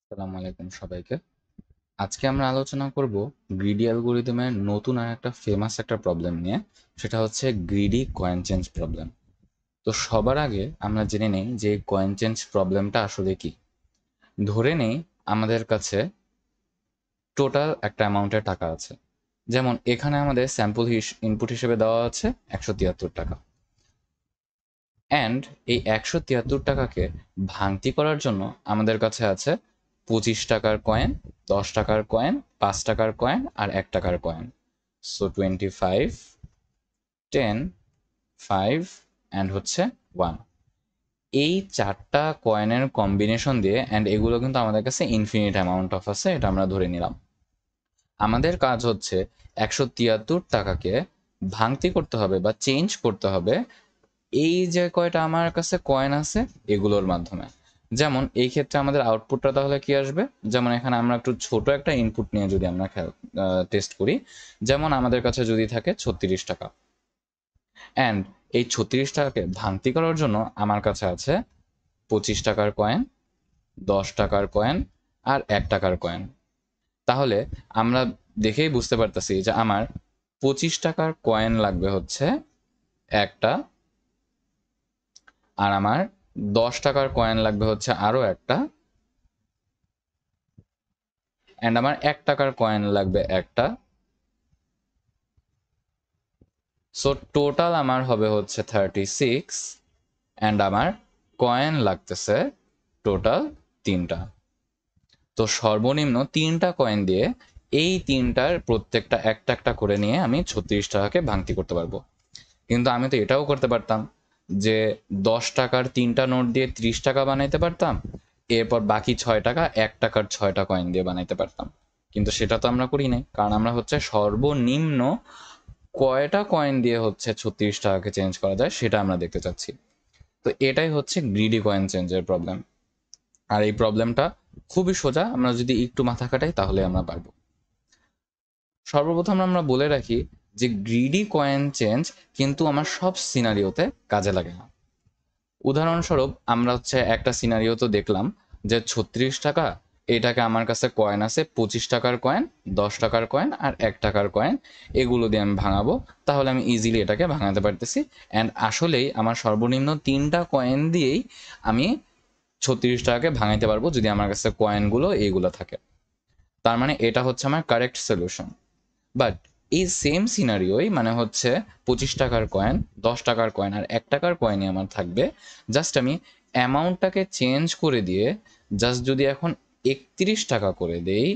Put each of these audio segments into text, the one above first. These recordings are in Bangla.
আসসালামু আলাইকুম সবাইকে। আজকে আমরা আলোচনা করব গ্রিডি অ্যালগরিদমের নতুন আর একটা ফেমাস একটা প্রবলেম নিয়ে। সেটা হচ্ছে গ্রিডি কয়েন চেঞ্জ প্রবলেম। তো সবার আগে আমরা জেনে নেই যে কয়েন চেঞ্জ প্রবলেমটা আসলে কি। ধরে নেই আমাদের কাছে টোটাল একটা অ্যামাউন্টের টাকা আছে। যেমন এখানে আমাদের স্যাম্পল ইনপুট হিসেবে দেওয়া আছে 173 টাকা। অ্যান্ড এই 173 টাকাকে ভাঙতি করার জন্য আমাদের কাছে আছে 25 টাকার কয়েন, 10 টাকার কয়েন, 5 টাকার কয়েন আর 1 টাকার কয়েন। সো 25, 10, 5 অ্যান্ড হচ্ছে 1। এই চারটা কয়েনের কম্বিনেশন দিয়ে, অ্যান্ড এগুলো কিন্তু আমাদের কাছে ইনফিনিট অ্যামাউন্ট অফ আছে, এটা আমরা ধরে নিলাম। আমাদের কাজ হচ্ছে 173 টাকাকে ভাঙতি করতে হবে বা চেঞ্জ করতে হবে এই যে কয়টা আমার কাছে কয়েন আছে এগুলোর মাধ্যমে। যেমন এই ক্ষেত্রে আমাদের আউটপুটটা তাহলে কি আসবে? যেমন এখানে আমরা একটু ছোট একটা ইনপুট নিয়ে যদি আমরা টেস্ট করি, যেমন আমাদের কাছে যদি থাকে 36 টাকা, অ্যান্ড এই 36 টাকাকে ভাঙতি করার জন্য আমার কাছে আছে 25 টাকার কয়েন, 10 টাকার কয়েন আর 1 টাকার কয়েন। তাহলে আমরা দেখেই বুঝতে পারতেছি যে আমার 25 টাকার কয়েন লাগবে হচ্ছে একটা, আর আমার 10 টাকার কয়েন লাগবে হচ্ছে আরো একটা, অ্যান্ড আমার 1 টাকার কয়েন লাগবে একটা। সো টোটাল আমার হবে হচ্ছে 36, অ্যান্ড আমার কয়েন লাগতেছে টোটাল 3টা। তো সর্বনিম্ন 3টা কয়েন দিয়ে এই তিনটার প্রত্যেকটা একটা একটা করে নিয়ে আমি 36 টাকাকে ভাঙতি করতে পারবো। কিন্তু আমি তো এটাও করতে পারতাম যে 10 টাকার 3টা নোট দিয়ে 30 টাকা বানাইতে পারতাম, এরপর বাকি 6 টাকা 1 টাকার 6টা কয়েন দিয়ে বানাইতে পারতাম। কিন্তু সেটা তো আমরা করি নাই, কারণ আমরা হচ্ছে সর্বনিম্ন কয়টা কয়েন দিয়ে হচ্ছে 36 টাকাকে চেঞ্জ করা যায় সেটা আমরা দেখতে চাচ্ছি। তো এটাই হচ্ছে গ্রিডি কয়েন চেঞ্জের প্রবলেম। আর এই প্রবলেমটা খুবই সোজা, আমরা যদি একটু মাথা খাটাই তাহলে আমরা পারবো। সর্বপ্রথম আমরা বলে রাখি যে গ্রিডি কয়েন চেঞ্জ কিন্তু আমার সব সিনারিওতে কাজে লাগে না। উদাহরণস্বরূপ আমরা হচ্ছে একটা সিনারিও তো দেখলাম যে 36 টাকা, এটাকে আমার কাছে কয়েন আছে 25 টাকার কয়েন, 10 টাকার কয়েন আর 1 টাকার কয়েন, এগুলো দিয়ে আমি ভাঙাবো, তাহলে আমি ইজিলি এটাকে ভাঙাতে পারতেছি। অ্যান্ড আসলেই আমার সর্বনিম্ন 3টা কয়েন দিয়েই আমি 36 টাকাকে ভাঙাইতে পারবো যদি আমার কাছে কয়েনগুলো এইগুলো থাকে। তার মানে এটা হচ্ছে আমার কারেক্ট সলিউশন। বাট এই সেম সিনারিওই মানে হচ্ছে 25 টাকার কয়েন, 10 টাকার কয়েন আর 1 টাকার কয়েনই আমার থাকবে। জাস্ট আমি অ্যামাউন্টটাকে চেঞ্জ করে দিয়ে জাস্ট যদি এখন 31 টাকা করে দেই,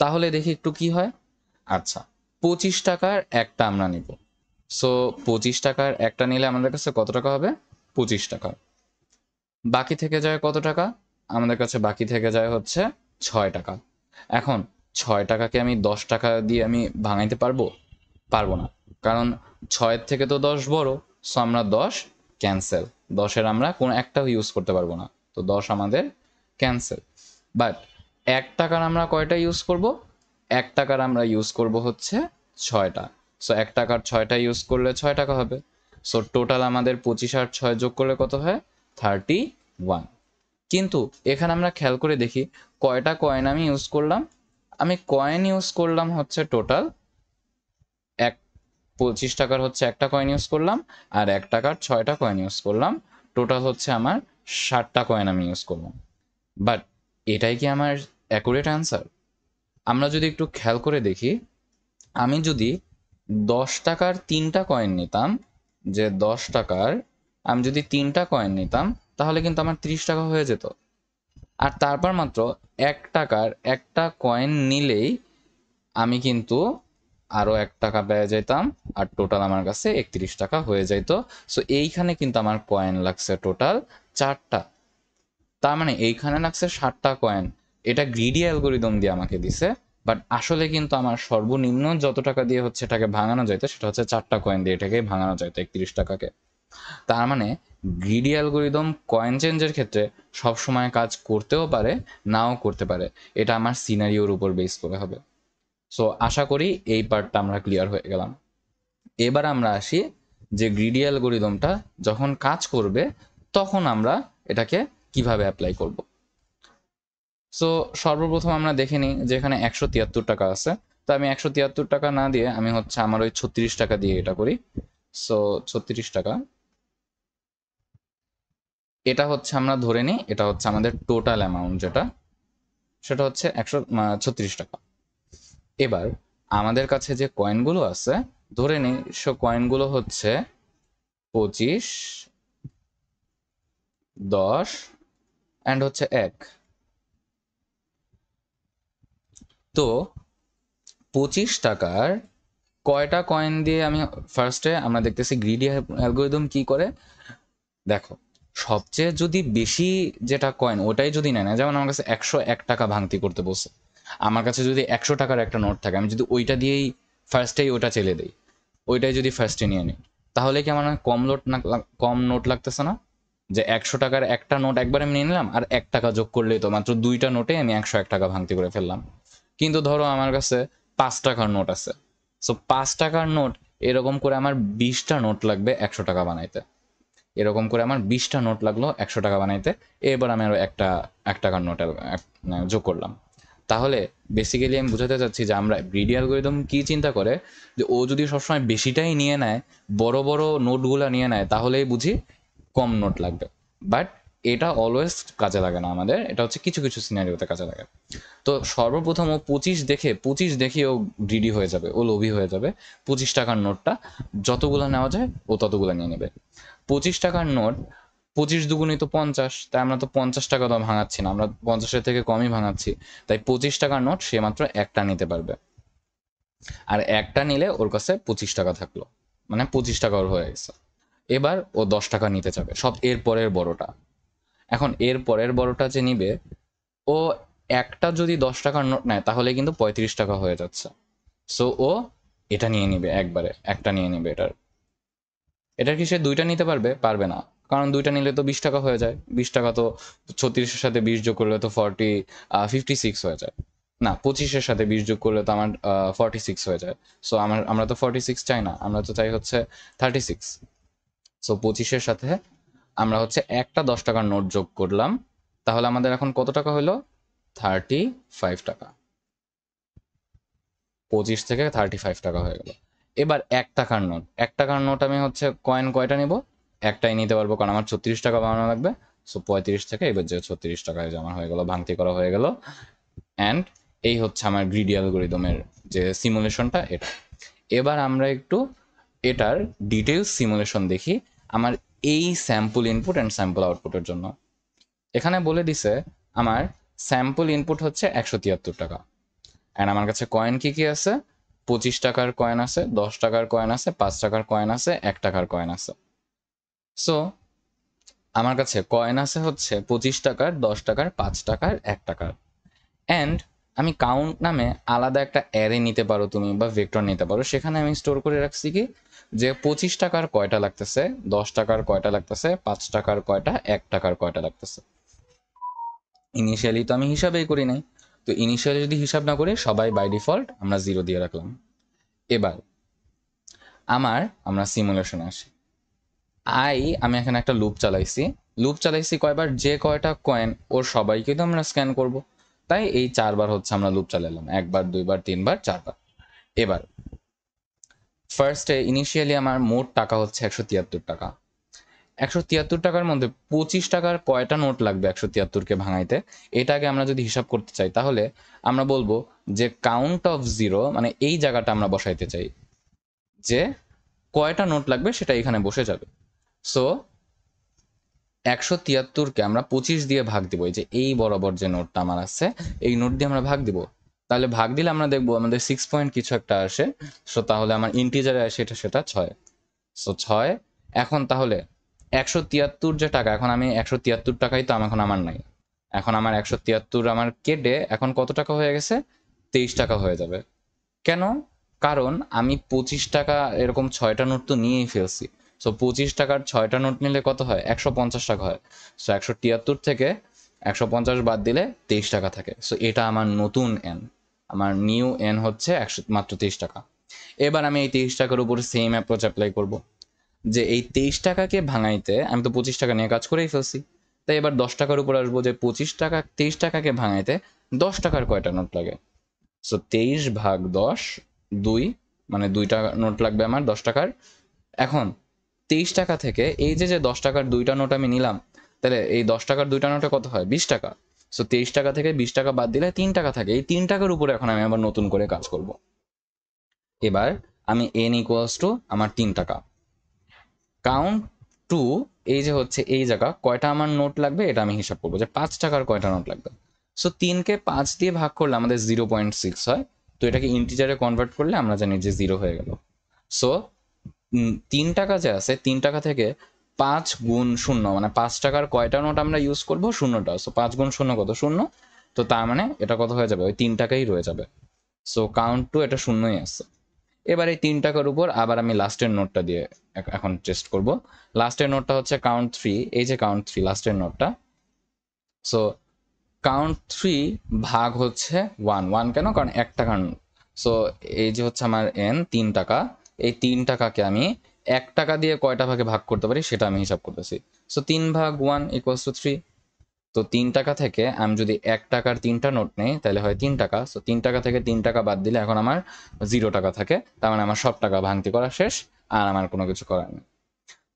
তাহলে দেখি একটু কি হয়। আচ্ছা, 25 টাকার একটা আমরা নিব। সো 25 টাকার একটা নিলে আমাদের কাছে কত টাকা হবে? 25 টাকা। বাকি থেকে যায় কত টাকা? আমাদের কাছে বাকি থেকে যায় হচ্ছে 6 টাকা। এখন 6 টাকাকে আমি 10 টাকা দিয়ে আমি ভাঙাইতে পারবো? পারবো না, কারণ 6-এর থেকে তো 10 বড়। সো আমরা 10 ক্যান্সেল, 10-এর আমরা কোনো একটাও ইউজ করতে পারবো না, তো 10 আমাদের ক্যান্সেল। বাট 1 টাকার আমরা কয়টা ইউজ করব? 1 টাকার আমরা ইউজ করব হচ্ছে 6টা। সো 1 টাকার 6টা ইউজ করলে 6 টাকা হবে। সো টোটাল আমাদের 25 আর 6 যোগ করলে কত হয়? 31। কিন্তু এখানে আমরা খেয়াল করে দেখি কয়টা কয়েন আমি ইউজ করলাম। আমি কয়েন ইউজ করলাম হচ্ছে টোটাল এক, 25 টাকার হচ্ছে একটা কয়েন ইউজ করলাম, আর 1 টাকার 6টা কয়েন ইউজ করলাম। টোটাল হচ্ছে আমার 60টা কয়েন আমি ইউজ করলাম। বাট এটাই কি আমার অ্যাকুরেট অ্যান্সার? আমরা যদি একটু খেয়াল করে দেখি, আমি যদি 10 টাকার 3টা কয়েন নিতাম, যে 10 টাকার আমি যদি 3টা কয়েন নিতাম, তাহলে কিন্তু আমার 30 টাকা হয়ে যেত। আর তারপর মাত্র 1 টাকার একটা কয়েন নিলেই আমি কিন্তু আরও 1 টাকা পেয়ে যেতাম, আর টোটাল আমার কাছে 31 টাকা হয়ে যেত। সো এইখানে কিন্তু আমার কয়েন লাগছে টোটাল 4টা। তার মানে এইখানে লাগছে 60টা কয়েন। এটা গ্রিডি অ্যালগোরিদম দিয়ে আমাকে দিছে, বাট আসলে কিন্তু আমার সর্বনিম্ন যত টাকা দিয়ে হচ্ছে এটাকে ভাঙানো যাইতো সেটা হচ্ছে 4টা কয়েন দিয়ে এটাকে ভাঙানো যাইতো 31 টাকাকে। তার মানে গ্রিডি অ্যালগোরিদম কয়েন চেঞ্জের ক্ষেত্রে সবসময় কাজ করতেও পারে, নাও করতে পারে। এটা আমার সিনারিওর উপর বেস করে হবে। সো আশা করি এই পার্টটা আমরা ক্লিয়ার হয়ে গেলাম। এবার আমরা আসি যে গ্রিডি অ্যালগোরিদমটা যখন কাজ করবে তখন আমরা এটাকে কিভাবে অ্যাপ্লাই করব। সো সর্বপ্রথম আমরা দেখে নিই যে এখানে 173 টাকা আছে। তো আমি 173 টাকা না দিয়ে আমি হচ্ছে আমার ওই 36 টাকা দিয়ে এটা করি। সো 36 টাকা, এটা হচ্ছে আমরা ধরে নিই এটা হচ্ছে আমাদের টোটাল অ্যামাউন্ট, যেটা সেটা হচ্ছে 136 টাকা। এবার আমাদের কাছে যে কয়েনগুলো আছে ধরে নিই সে কয়েনগুলো হচ্ছে 25, 10 অ্যান্ড হচ্ছে 1। তো 25 টাকার কয়টা কয়েন দিয়ে আমি ফার্স্টে আমরা দেখতেছি গ্রিডি অ্যালগোরিদম কি করে। দেখো, সবচেয়ে যদি বেশি যেটা কয়েন ওটাই যদি নেয় না, যেমন আমার কাছে 101 টাকা ভাঙতি করতে বসে, আমার কাছে যদি 100 টাকার একটা নোট থাকে, আমি যদি ওইটা দিয়েই ফার্স্টেই ওটা চেলে দিই, ওইটাই যদি ফার্স্টে নিয়ে নিই, তাহলে কি আমার কম নোট লাগতেছে না? যে 100 টাকার একটা নোট একবার আমি নিয়ে নিলাম, আর 1 টাকা যোগ করলেই তো মাত্র দুইটা নোটে আমি 101 টাকা ভাঙতি করে ফেললাম। কিন্তু ধরো আমার কাছে 5 টাকার নোট আছে, সো 5 টাকার নোট এরকম করে আমার 20টা নোট লাগবে 100 টাকা বানাইতে। এরকম করে আমার 20টা নোট লাগলো 100 টাকা বানাইতে। এবার আমি আরো একটা 1 টাকার নোট যোগ করলাম। তাহলে বেসিক্যালি আমি বোঝাতে চাচ্ছি যে আমরা গ্রিডি অ্যালগরিদম কি চিন্তা করে, যে ও যদি সবসময় বেশিটাই নিয়ে নেয়, বড় বড় নোটগুলো নিয়ে নেয়, তাহলেই বুঝি কম নোট লাগবে। বাট এটা অলওয়েজ কাজে লাগে না আমাদের, এটা হচ্ছে কিছু কিছু সিনারিওতে কাজে লাগে। তো সর্বপ্রথম ও 25 দেখে ও গ্রিডি হয়ে যাবে, ও লোভী হয়ে যাবে। 25 টাকার নোটটা যতগুলো নেওয়া যায় ও ততগুলো নিয়ে নেবে। 25 টাকার নোট 25 দুগুণই তো 50, তাই আমরা তো 50 টাকা তো ভাঙাচ্ছি না, আমরা 50-এর থেকে কমই ভাঙাচ্ছি। তাই 25 টাকার নোট সে মাত্র একটা নিতে পারবে। আর একটা নিলে ওর কাছে 25 টাকা থাকলো, মানে 25 টাকা ওর হয়ে গেছে। এবার ও 10 টাকা নিতে চাবে, সব এর পরের বড়টা। এখন এর পরের বড়টা যে নিবে, ও একটা যদি 10 টাকার নোট নেয় তাহলে কিন্তু 35 টাকা হয়ে যাচ্ছে। সো ও এটা নিয়ে নিবে, একবারে একটা নিয়ে নিবে। এটার কি সে দুইটা নিতে পারবে? পারবে না, কারণ দুইটা নিলে তো 20 টাকা হয়ে যায়। 20 টাকা তো 36-এর সাথে 20 যোগ করলে তো 56 হয়ে যায়। না, 25-এর সাথে 20 যোগ করলে তো আমার 46 হয়ে যায়। সো আমরা তো 46 চাই না, আমরা তো চাই হচ্ছে 36। সো 25-এর সাথে আমরা হচ্ছে একটা 10 টাকার নোট যোগ করলাম, তাহলে আমাদের এখন কত টাকা হলো? 35 টাকা। 25 থেকে 35 টাকা হয়ে গেল। এবার 1 টাকার নোট, 1 টাকার নোট আমি হচ্ছে কয়েন কয়টা নিব? একটাই নিতে পারবো, কারণ আমার 36 টাকা বানানো লাগবে। সো 35 থেকে এবার যে 36 টাকায় জমা হয়ে গেল, ভাঙতি করা হয়ে গেল। অ্যান্ড এই হচ্ছে আমার গ্রিডি অ্যালগোরিদমের যে সিমুলেশনটা, এটা। এবার আমরা একটু এটার ডিটেলস সিমুলেশন দেখি আমার এই স্যাম্পল ইনপুট অ্যান্ড স্যাম্পল আউটপুটের জন্য। এখানে বলে দিছে আমার স্যাম্পল ইনপুট হচ্ছে 173 টাকা, অ্যান্ড আমার কাছে কয়েন কি কি আছে? 25 টাকার কয়েন আছে, 10 টাকার কয়েন আছে, 5 টাকার কয়েন আছে, 1 টাকার কয়েন আছে। সো আমার কাছে কয়েন আছে হচ্ছে 25 টাকার, 10 টাকার, 5 টাকার, 1 টাকার। অ্যান্ড আমি কাউন্ট নামে আলাদা একটা অ্যারে নিতে পারো তুমি, বা ভেক্টর নিতে পারো। সেখানে আমি স্টোর করে রাখছি কি, যে 25 টাকার কয়টা লাগতেছে, 10 টাকার কয়টা লাগতেছে, 5 টাকার কয়টা, 1 টাকার কয়টা লাগতেছে। ইনিশিয়ালি তো আমি হিসাবেই করি নাই, তো ইনিশিয়ালি যদি হিসাব না করি সবাই বাই ডিফল্ট আমরা 0 দিয়ে রাখলাম। এবার আমরা সিমুলেশনে আসি। আমি এখানে একটা লুপ চালাইছি কয়বার? যে কয়টা কয়েন ওর সবাইকে তো আমরা স্ক্যান করব, তাই এই 4বার হচ্ছে আমরা লুপ চালালাম, 1বার, 2বার, 3বার, 4বার। এবার ফার্স্টে ইনিশিয়ালি আমার মোট টাকা হচ্ছে 173 টাকা। 173 টাকার মধ্যে 25 টাকার কয়টা নোট লাগবে 173কে ভাঙাইতে, এটাকে আমরা যদি হিসাব করতে চাই, তাহলে আমরা বলবো যে কাউন্ট অফ 0, মানে এই জায়গাটা আমরা বসাইতে চাই, যে কয়টা নোট লাগবে সেটা এখানে বসে যাবে। সো 173কে আমরা 25 দিয়ে ভাগ দিব, এই যে এই বরাবর যে নোটটা আমার আছে এই নোট দিয়ে আমরা ভাগ দিব। তাহলে ভাগ দিলে আমরা দেখবো আমাদের 6 পয়েন্ট কিছু একটা আসে। সো তাহলে আমার ইন্টিজারে আসে সেটা 6। সো 6। এখন তাহলে 173 যে টাকা, এখন আমি 173 টাকাই তো এখন আমার নাই। এখন আমার 173 আমার কেটে এখন কত টাকা হয়ে গেছে? 23 টাকা হয়ে যাবে। কেন? কারণ আমি 25 টাকা এরকম 6টা নোট তো নিয়েই ফেলছি। সো 25 টাকার 6টা নোট নিলে কত হয়? 150 টাকা হয়। সো 173 থেকে 150 বাদ দিলে 23 টাকা থাকে। সো এটা আমার নতুন এন, আমার নিউ এন হচ্ছে মাত্র 23 টাকা। এবার আমি এই 23 টাকার উপরে সেম অ্যাপ্রোচ অ্যাপ্লাই করব, যে এই 23 টাকাকে ভাঙাইতে আমি তো 25 টাকা নিয়ে কাজ করেই ফেলছি, তাই এবার 10 টাকার উপর আসবো, যে 25 টাকা 23 টাকাকে ভাঙাইতে 10 টাকার কয়টা নোট লাগে। সো 23 ভাগ 10, 2, মানে 2 টাকা নোট লাগবে আমার 10 টাকার। এখন 23 টাকা থেকে এই যে 10 টাকার 2টা নোট আমি নিলাম, তাহলে এই 10 টাকার 2টা নোটে কত হয়, 20 টাকা। সো 23 টাকা থেকে 20 টাকা বাদ দিলে 3 টাকা থাকে। এই 3 টাকার উপরে এখন আমি আবার নতুন করে কাজ করব। এবার আমি n ইকুয়ালস টু আমার 3 টাকা, কাউন্ট টু, এই যে হচ্ছে এই জায়গা কয়টা আমার নোট লাগবে এটা আমি হিসাব করবো, যে 5 টাকার কয়টা নোট লাগবে। সো 3কে 5 দিয়ে ভাগ করলে আমাদের 0.6 হয়। তো এটাকে ইন্টিজারে কনভার্ট করলে আমরা জানি যে 0 হয়ে গেল। সো 3 টাকা যে আছে, 3 টাকা থেকে 5 গুণ 0, মানে 5 টাকার কয়টা নোট আমরা ইউজ করবো, শূন্যটা। সো 5 গুণ 0 কত, 0। তো তার মানে এটা কত হয়ে যাবে, ওই 3 টাকাই রয়ে যাবে। সো কাউন্ট টু এটা শূন্যই আছে। এবার এই 3 টাকার উপর আবার আমি লাস্টের নোটটা দিয়ে এখন টেস্ট করব। লাস্টের নোটটা হচ্ছে কাউন্ট 3, এই যে কাউন্ট 3 লাস্টের নোটটা। সো কাউন্ট 3 ভাগ হচ্ছে 1, 1 কেন, কারণ 1 টাকার। সো এই যে হচ্ছে আমার n 3 টাকা, এই 3 টাকাকে আমি 1 টাকা দিয়ে কয়টা ভাগে ভাগ করতে পারি সেটা আমি হিসাব করতেছি। সো 3 ভাগ 1 ইকুয়ালস টু 3। তো 3 টাকা থেকে আমি যদি 1 টাকার 3টা নোট নেই তাহলে হয় 3 টাকা। সো 3 টাকা থেকে 3 টাকা বাদ দিলে এখন আমার 0 টাকা থাকে। তার মানে আমার সব টাকা ভাঙতি করা শেষ, আর আমার কোনো কিছু করার নেই।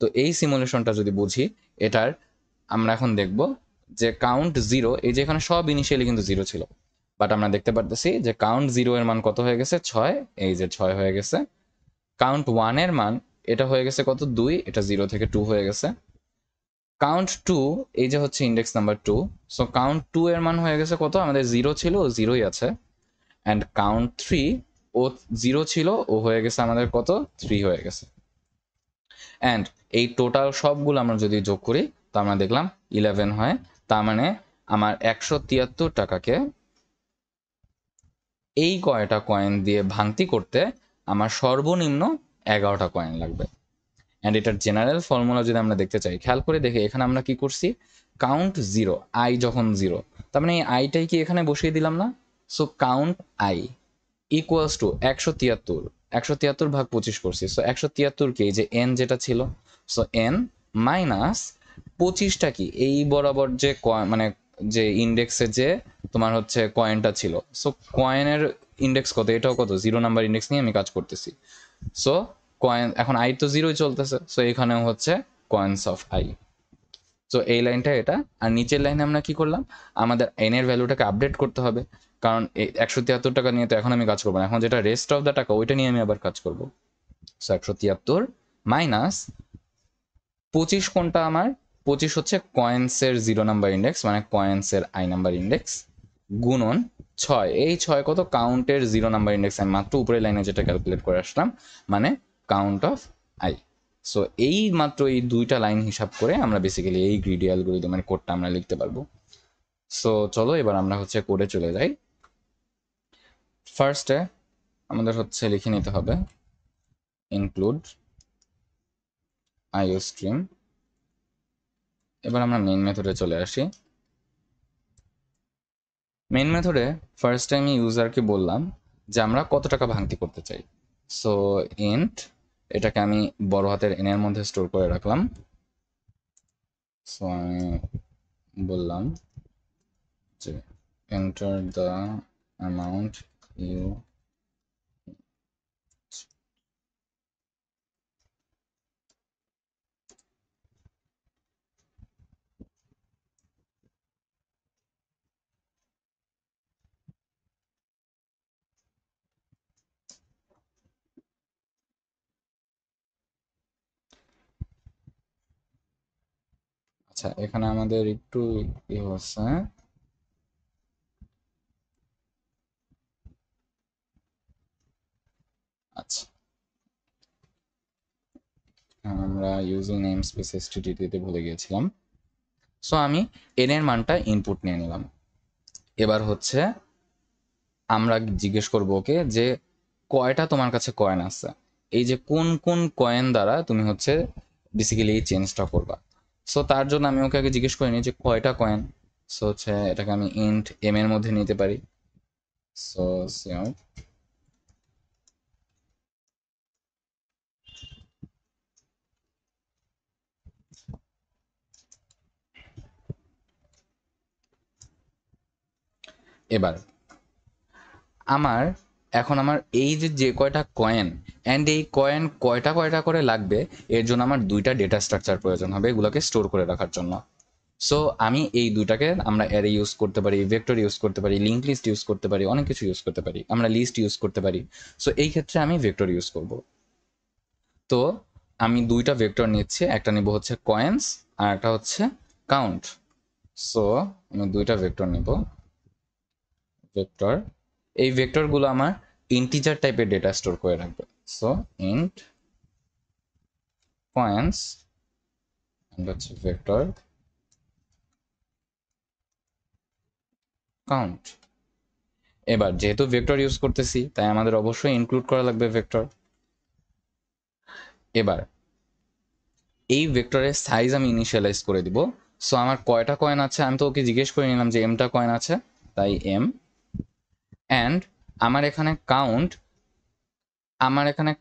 তো এই সিমুলেশনটা যদি বুঝি, এটার আমরা এখন দেখব যে কাউন্ট 0, এই যে এখানে সব ইনিশিয়ালি কিন্তু 0 ছিল, বাট আমরা দেখতে পারতেছি যে কাউন্ট 0 এর মান কত হয়ে গেছে, 6। এই যে 6 হয়ে গেছে। কাউন্ট 1 এর মান এটা হয়ে গেছে কত, 2, এটা 0 থেকে 2 হয়ে গেছে। কাউন্ট 2, এই যে হচ্ছে ইন্ডেক্স নাম্বার 2। সো কাউন্ট 2 এর মান হয়ে গেছে কত, আমাদের 0 ছিল, ও 0ই আছে। অ্যান্ড কাউন্ট 3, ও 0 ছিল, ও হয়ে গেছে আমাদের কত, 3 হয়ে গেছে। অ্যান্ড এই টোটাল সবগুলো আমরা যদি যোগ করি তো আমরা দেখলাম 11 হয়। তার মানে আমার 173 টাকাকে এই কয়টা কয়েন দিয়ে ভাঙতি করতে আমার সর্বনিম্ন 11টা কয়েন লাগবে। অ্যান্ড এটার জেনারেল ফর্মুলা যদি আমরা দেখতে চাই, খেয়াল করে দেখে এখানে আমরা কি করছি, কাউন্ট 0, আই যখন 0, তার মানে এই আইটাই কি এখানে বসিয়ে দিলাম না। So count I equals to 173, 173 ভাগ 25 করছি। সো 173 কি, এই যে এন যেটা ছিল, সো এন মাইনাস 25টা কি এই বরাবর যে মানে যে ইন্ডেক্সে যে তোমার হচ্ছে কয়েনটা ছিল। সো কয়েনের ইন্ডেক্স কত, এটাও কত, 0 নাম্বার ইন্ডেক্স নিয়ে আমি কাজ করতেছি। সো কয়েন এখন আই তো 0ই চলতেছে, সো এখানেও হচ্ছে কয়েন্স অফ আই। সো এই লাইনটা এটা। আর নিচের লাইনে আমরা কি করলাম, আমাদের এন এর ভ্যালুটাকে আপডেট করতে হবে, কারণ 173 টাকা নিয়ে তো এখন আমি কাজ করবো না, এখন যেটা রেস্ট অফ দ্য টাকা ওইটা নিয়ে আমি আবার কাজ করবো। সো 173 মাইনাস 25 কোনটা আমার, 25 হচ্ছে কয়েন্সের 0 নাম্বার ইন্ডেক্স, মানে কয়েন্সের আই নাম্বার ইন্ডেক্স, গুণন 6, এই 6 কত, কাউন্টের 0 নাম্বার ইন্ডেক্স, আমি মাত্র উপরের লাইনে যেটা ক্যালকুলেট করে আসলাম, মানে কাউন্ট অফ আই। সো এই মাত্র এই দুইটা লাইন হিসাব করে আমরা বেসিক্যালি এই গ্রিডি অ্যালগরিদমের কোডটা আমরা লিখতে পারবো। সো চলো এবার আমরা হচ্ছে কোডে চলে যাই। ফার্স্টে আমাদের হচ্ছে লিখে নিতে হবে ইনক্লুড আইও স্ট্রিম। এবার আমরা মেইন মেথডে চলে আসি। মেইন মেথডে ফার্স্ট টাইম ইউজারকে বললাম যে আমরা কত টাকা ভাঙতি করতে চাই। সো ইন্ট, এটাকে আমি বড় হাতের এন এর মধ্যে স্টোর করে রাখলাম। সো আমি বললাম যে এন্টার দ্য অ্যামাউন্ট ইউ, আচ্ছা এখানে আমাদের একটু ই হচ্ছে, আচ্ছা আমরা ইউজিং নেম স্পেস এসটিডি দিতে ভুলে গিয়েছিলাম। সো আমি এন এর মানটা ইনপুট নিয়ে নিলাম। এবার হচ্ছে আমরা জিজ্ঞেস করবো ওকে যে কয়টা তোমার কাছে কয়েন আছে, এই যে কোন কোন কয়েন দ্বারা তুমি হচ্ছে বেসিক্যালি এই চেঞ্জটা করবা। সো তার জন্য আমি ওকে আগে জিজ্ঞেস করিনি যে কয়টা কয়েন। সো হচ্ছে এটাকে আমি ইন্ট এম এর মধ্যে নিতে পারি। সো এবার আমার আমার এই যে কয়টা কয়েন অ্যান্ড এই কয়েন কয়টা কয়টা করে লাগবে, এর জন্য আমার দুইটা ডেটা স্ট্রাকচার প্রয়োজন হবে এগুলোকে স্টোর করে রাখার জন্য। সো আমি এই দুটাকে আমরা অ্যারে ইউজ করতে পারি, ভেক্টর ইউজ করতে পারি, লিঙ্ক লিস্ট ইউজ করতে পারি, অনেক কিছু ইউজ করতে পারি, আমরা লিস্ট ইউজ করতে পারি। সো এই ক্ষেত্রে আমি ভেক্টর ইউজ করব। তো আমি দুইটা ভেক্টর নিচ্ছি, একটা নিব হচ্ছে কয়েন্স আর একটা হচ্ছে কাউন্ট। সো আমি দুইটা ভেক্টর নিব। ভেক্টর, এই ভেক্টরগুলো আমার ইন্টিজার টাইপের ডেটা স্টোর করে রাখবে। সো ইন্ট কয়েন্স হচ্ছে ভেক্টর কাউন্ট। এবার যেহেতু ভেক্টর ইউজ করতেছি তাই আমাদের অবশ্যই ইনক্লুড করা লাগবে ভেক্টর। এবার এই ভেক্টরের সাইজ আমি ইনিশিয়ালাইজ করে দিব। সো আমার কয়টা কয়েন আছে আমি তো ওকে জিজ্ঞেস করে নিলাম যে এমটা কয়েন আছে, তাই এম। অ্যান্ড আমার এখানে কাউন্ট,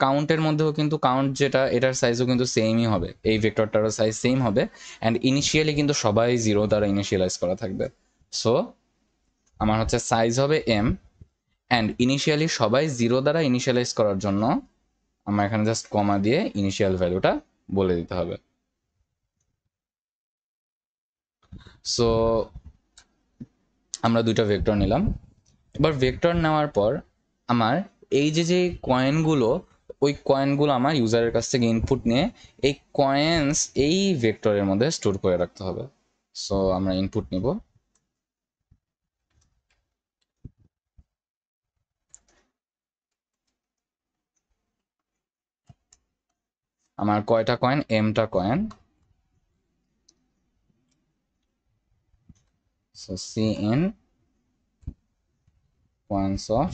কাউন্টের মধ্যেও কিন্তু কাউন্ট যেটা এটার সাইজও কিন্তু সেমই হবে, এই ভেক্টরটারও সাইজ সেম হবে। অ্যান্ড ইনিশিয়ালি কিন্তু সবাই জিরো দ্বারা ইনিশিয়ালাইজ করা থাকবে। সো আমার হচ্ছে সাইজ হবে এম, অ্যান্ড ইনিশিয়ালি সবাই জিরো দ্বারা ইনিশিয়ালাইজ করার জন্য আমার এখানে জাস্ট কমা দিয়ে ইনিশিয়াল ভ্যালুটা বলে দিতে হবে। সো আমরা দুইটা ভেক্টর নিলাম। এবার ভেক্টর নেওয়ার পর আমার এই যে কয়েনগুলো, ওই কয়েনগুলো আমার ইউজারের কাছ থেকে ইনপুট নিয়ে এই কয়েন্স এই ভেক্টরের মধ্যে স্টোর করে রাখতে হবে। সো আমরা ইনপুট নিব। আমার কয়টা কয়েন, এমটা coin. So C in coins of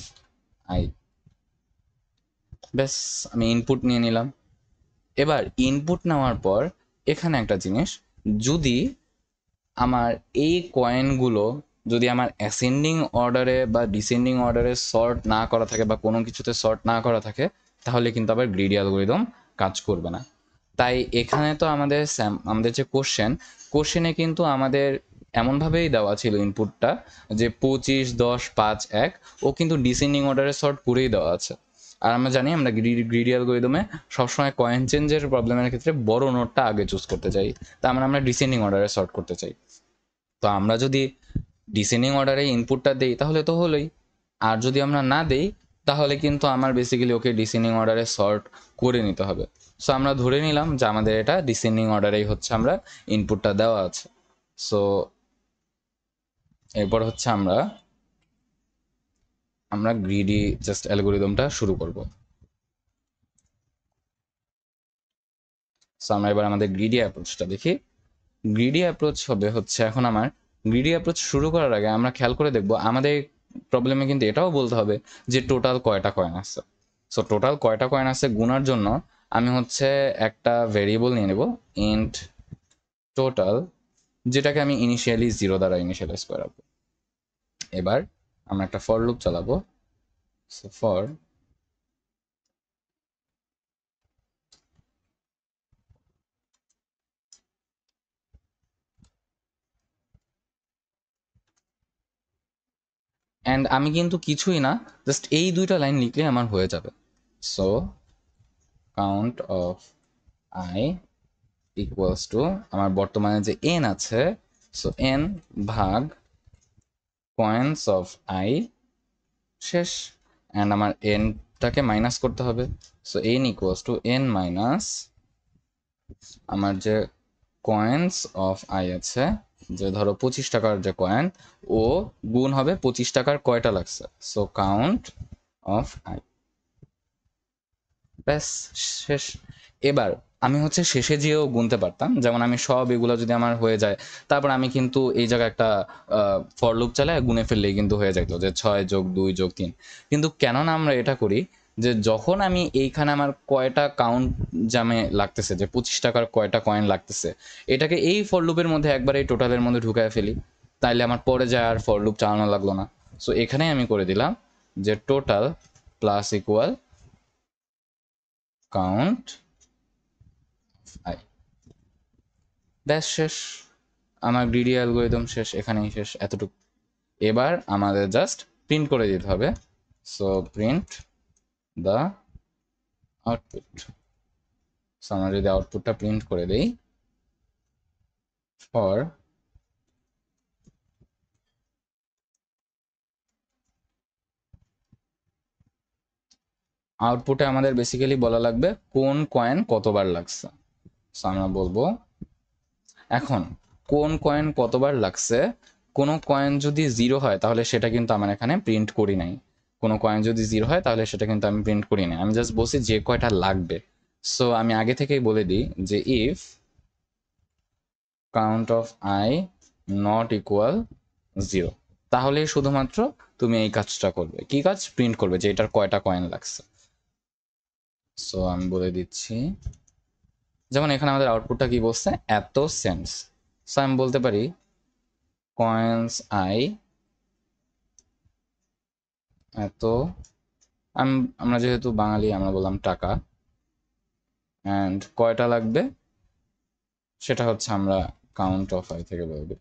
I. ব্যাস, আমি ইনপুট নিয়ে নিলাম। এবার ইনপুট নেওয়ার পর এখানে একটা জিনিস, যদি আমার এই কয়েনগুলো যদি আমার অ্যাসেন্ডিং অর্ডারে বা ডিসেন্ডিং অর্ডারে সর্ট না করা থাকে বা কোনো কিছুতে সর্ট না করা থাকে, তাহলে কিন্তু আবার গ্রিডি অ্যালগরিদম কাজ করবে না। তাই এখানে তো আমাদের যে কোশ্চেনে কিন্তু আমাদের এমনভাবেই দেওয়া ছিল ইনপুটটা যে 25, 10, 5, 1, ও কিন্তু ডিসেন্ডিং অর্ডারে সর্ট করেই দেওয়া আছে। আর আমরা জানি আমরা গ্রিডি অ্যালগরিদমে সবসময় কয়েন চেঞ্জের প্রবলেমের ক্ষেত্রে বড় নোটটা আগে চুজ করতে চাই, তার মানে আমরা ডিসেন্ডিং অর্ডারে সর্ট করতে চাই। তো আমরা যদি ডিসেন্ডিং অর্ডারে ইনপুটটা দেই তাহলে তো হলোই, আর যদি আমরা না দেই তাহলে কিন্তু আমার বেসিক্যালি ওকে ডিসেন্ডিং অর্ডারে সর্ট করে নিতে হবে। সো আমরা ধরে নিলাম যে আমাদের এটা ডিসেন্ডিং অর্ডারেই হচ্ছে আমরা ইনপুটটা দেওয়া আছে। সো এরপর হচ্ছে আমরা আমরা গ্রিডি জাস্ট অ্যালগরিদমটা শুরু করব। সো আমরা এবার আমাদের গ্রিডি অ্যাপ্রোচটা দেখি। গ্রিডি অ্যাপ্রোচ হবে হচ্ছে এখন আমার গ্রিডি অ্যাপ্রোচ শুরু করার আগে আমরা খেয়াল করে দেখব আমাদের প্রবলেমে কিন্তু এটাও বলতে হবে যে টোটাল কয়টা কয়েন আছে। সো টোটাল কয়টা কয়েন আছে গুনার জন্য আমি হচ্ছে একটা ভেরিয়েবল নিয়ে নেব, ইন্ট টোটাল, যেটাকে আমি ইনিশিয়ালি জিরো দ্বারা ইনিশিয়ালাইজ করাবো। এবার আমরা একটা ফর লুপ চালাবো। সো ফর অ্যান্ড আমি কিন্তু কিছুই না, জাস্ট এই দুইটা লাইন লিখলে আমার হয়ে যাবে। So count of I equals to আমার বর্তমানে যে এন আছে, সো এন ভাগ কয়েন্স অফ আই শেষ। অ্যান্ড আমার এনটাকে মাইনাস করতে হবে। So N equals to N minus আমার যে কয়েন্স অফ আই আছে, যে ধরো 25 টাকার যে কয়েন, ও গুণ হবে 25 টাকার কয়টা লাগছে। So count of I. ব্যাস, শেষ। এবার আমি হচ্ছে শেষে যেও গুনতে পারতাম, যেমন আমি সব এগুলো যদি আমার হয়ে যায় তারপর আমি কিন্তু এই জায়গায় একটা ফর লুপ চালায় গুনে ফেললেই কিন্তু হয়ে যেত যে 6+2+3। কিন্তু কেননা আমরা এটা করি যে যখন আমি এইখানে আমার কয়টা কাউন্ট জামে লাগতেছে, যে 25 টাকার কয়টা কয়েন লাগতেছে, এটাকে এই ফর লুপের মধ্যে একবার এই টোটালের মধ্যে ঢুকায় ফেলি, তাইলে আমার পরে যায় আর ফর লুপ চালানো লাগলো না। সো এখানেই আমি করে দিলাম যে total plus equal count I. ব্যাস শেষ, আমার গ্রিডি অ্যালগরিদম শেষ, এখানেই শেষ, এতটুকু। এবার আমাদের জাস্ট প্রিন্ট করে দিতে হবে। So print the output. So আমরা যদি আউটপুটটা প্রিন্ট করে দেই, ফর আউটপুটে আমাদের বেসিক্যালি বলা লাগবে কোন কয়েন কতবার লাগছে। সো আমরা বলবো এখন কোন কয়েন কতবার লাগছে। কোনো কয়েন যদি 0 হয় তাহলে সেটা কিন্তু আমার এখানে প্রিন্ট করি নাই। কোনো কয়েন যদি 0 হয় তাহলে সেটা কিন্তু আমি প্রিন্ট করি নাই, আমি জাস্ট বলছি যে কয়টা লাগবে। সো আমি আগে থেকেই বলে দিই যে if count of I not equal 0, তাহলে শুধুমাত্র তুমি এই কাজটা করবে। কি কাজ? প্রিন্ট করবে যে এটার কয়টা কয়েন লাগছে। সো আমি বলে দিচ্ছি, যেমন এখানে আমাদের আউটপুটটা কি বলছে, এত সেন্টস। সো আমি বলতে পারি কয়েন্স আই এত, আমরা যেহেতু বাঙালি আমরা বললাম টাকা, অ্যান্ড কয়টা লাগবে সেটা হচ্ছে আমরা কাউন্ট অফ আই থেকে বলবো।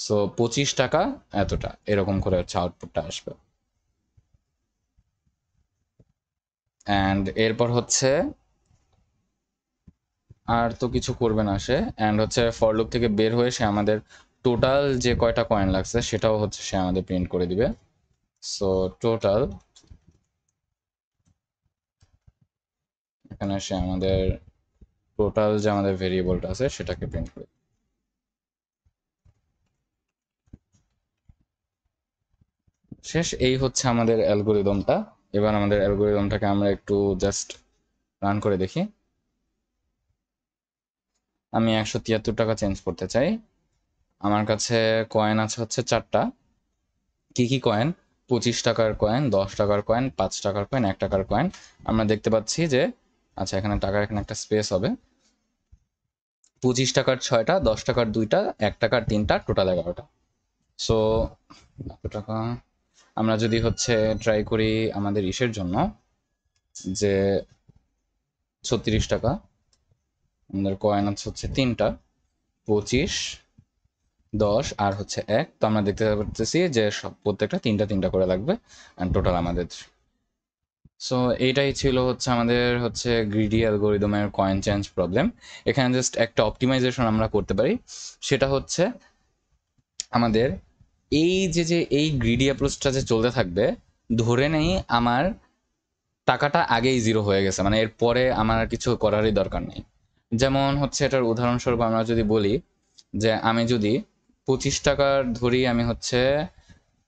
সো 25 টাকা এতটা, এরকম করে হচ্ছে আউটপুটটা আসবে। অ্যান্ড এরপর হচ্ছে আর তো কিছু করবে না সে, অ্যান্ড হচ্ছে ফর লুপ থেকে বের হয়ে সে আমাদের টোটাল যে কয়টা কয়েন লাগছে সেটাও হচ্ছে সে আমাদের প্রিন্ট করে দিবে। সো টোটাল, এখানে সে আমাদের টোটাল যে আমাদের ভেরিয়েবলটা আছে সেটাকে প্রিন্ট করে। শেষ, এই হচ্ছে আমাদের অ্যালগোরিদমটা। এবার আমাদের অ্যালগোরিদমটাকে আমরা একটু জাস্ট রান করে দেখি। আমি 173 টাকা চেঞ্জ করতে চাই। আমার কাছে কয়েন আছে হচ্ছে 4টা। কি কি কয়েন? 25 টাকার কয়েন, 10 টাকার কয়েন, 5 টাকার কয়েন, 1 টাকার কয়েন। আমরা দেখতে পাচ্ছি যে আচ্ছা এখানে টাকার এখানে একটা স্পেস হবে। 25 টাকার 6টা, 10 টাকার 2টা, 1 টাকার 3টা, টোটাল 11টা। সো এত টাকা আমরা যদি হচ্ছে ট্রাই করি আমাদের ইসের জন্য, যে 36 টাকা, আমাদের কয়েন আছে হচ্ছে 3টা, 25, 10 আর হচ্ছে 1। তো আমরা দেখতে পাচ্ছি যে সব প্রত্যেকটা 3টা করে লাগবে, অ্যান্ড টোটাল আমাদের। সো এইটাই ছিল হচ্ছে আমাদের হচ্ছে গ্রিডি অ্যালগোরিদমের কয়েন চেঞ্জ প্রবলেম। এখানে জাস্ট একটা অপটিমাইজেশন আমরা করতে পারি, সেটা হচ্ছে আমাদের এই যে এই গ্রিডি অ্যাপ্রোচটা যে চলতে থাকবে, ধরে নেই আমার টাকাটা আগেই 0 হয়ে গেছে, মানে এরপরে আমার আর কিছু করারই দরকার নেই। যেমন হচ্ছে এটার উদাহরণস্বরূপ আমরা যদি বলি যে আমি যদি 25 টাকার ধরি, আমি হচ্ছে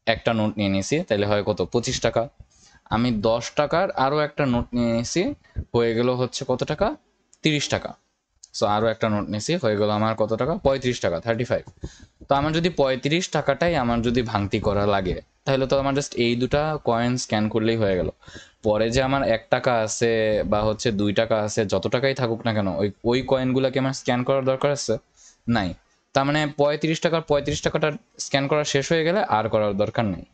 একটা নোট নিয়ে নিয়েছি, তাহলে হয় কত? 25 টাকা। আমি 10 টাকার আরও একটা নোট নিয়ে নিয়েছি, হয়ে গেল হচ্ছে কত টাকা? 30 টাকা। সো আরও একটা নোট নিয়েছি, হয়ে গেল আমার কত টাকা? 35 টাকা, 35। তো আমার যদি 35 টাকাটাই আমার যদি ভাঙতি করা লাগে, তাহলে তো আমার জাস্ট এই দুটা কয়েন স্ক্যান করলেই হয়ে গেল। পরে যে আমার 1 টাকা আছে বা হচ্ছে 2 টাকা আছে, যত টাকাই থাকুক না কেন, ওই ওই কয়েনগুলোকে আমার স্ক্যান করার দরকার আছে? নাই। তার মানে 35 টাকার 35 টাকাটা স্ক্যান করা শেষ হয়ে গেলে আর করার দরকার নেই।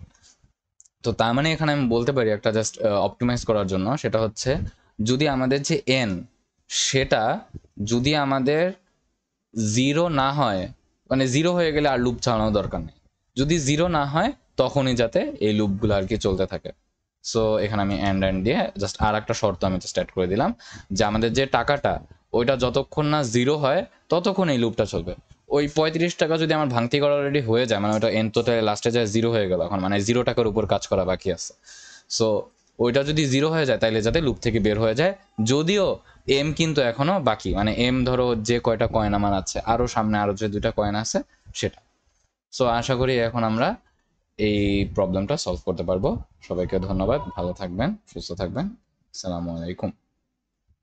তো তার মানে এখানে আমি বলতে পারি একটা জাস্ট অপটিমাইজ করার জন্য, সেটা হচ্ছে যদি আমাদের যে এন, সেটা যদি আমাদের 0 না হয়, মানে 0 হয়ে গেলে আর লুপ চালানোর দরকার নেই। যদি 0 না হয় তখনই যাতে এই লুপগুলো আর কি চলতে থাকে। সো এখানে আমি অ্যান্ড দিয়ে জাস্ট আর একটা শর্ত আমি জাস্ট অ্যাড করে দিলাম, যে আমাদের যে টাকাটা ওইটা যতক্ষণ না 0 হয় ততক্ষণ এই লুপটা চলবে। ওই 35 টাকা যদি আমার ভাঙতি করা অলরেডি হয়ে যায়, মানে ওটা এন তো লাস্টে যায় 0 হয়ে গেল, এখন মানে 0 টাকার উপর কাজ করা বাকি আছে। সো ওইটা যদি 0 হয়ে যায় তাহলে যাতে লুপ থেকে বের হয়ে যায়। যদিও এম কিন্তু এখনো বাকি, মানে এম ধরো যে কয়টা কয়েন আমার আছে, আরো সামনে আরো যে 2টা কয়েন আছে সেটা। সো আশা করি এখন আমরা এই প্রবলেমটা সলভ করতে পারবো। সবাইকে ধন্যবাদ, ভালো থাকবেন, সুস্থ থাকবেন, আসসালামু আলাইকুম।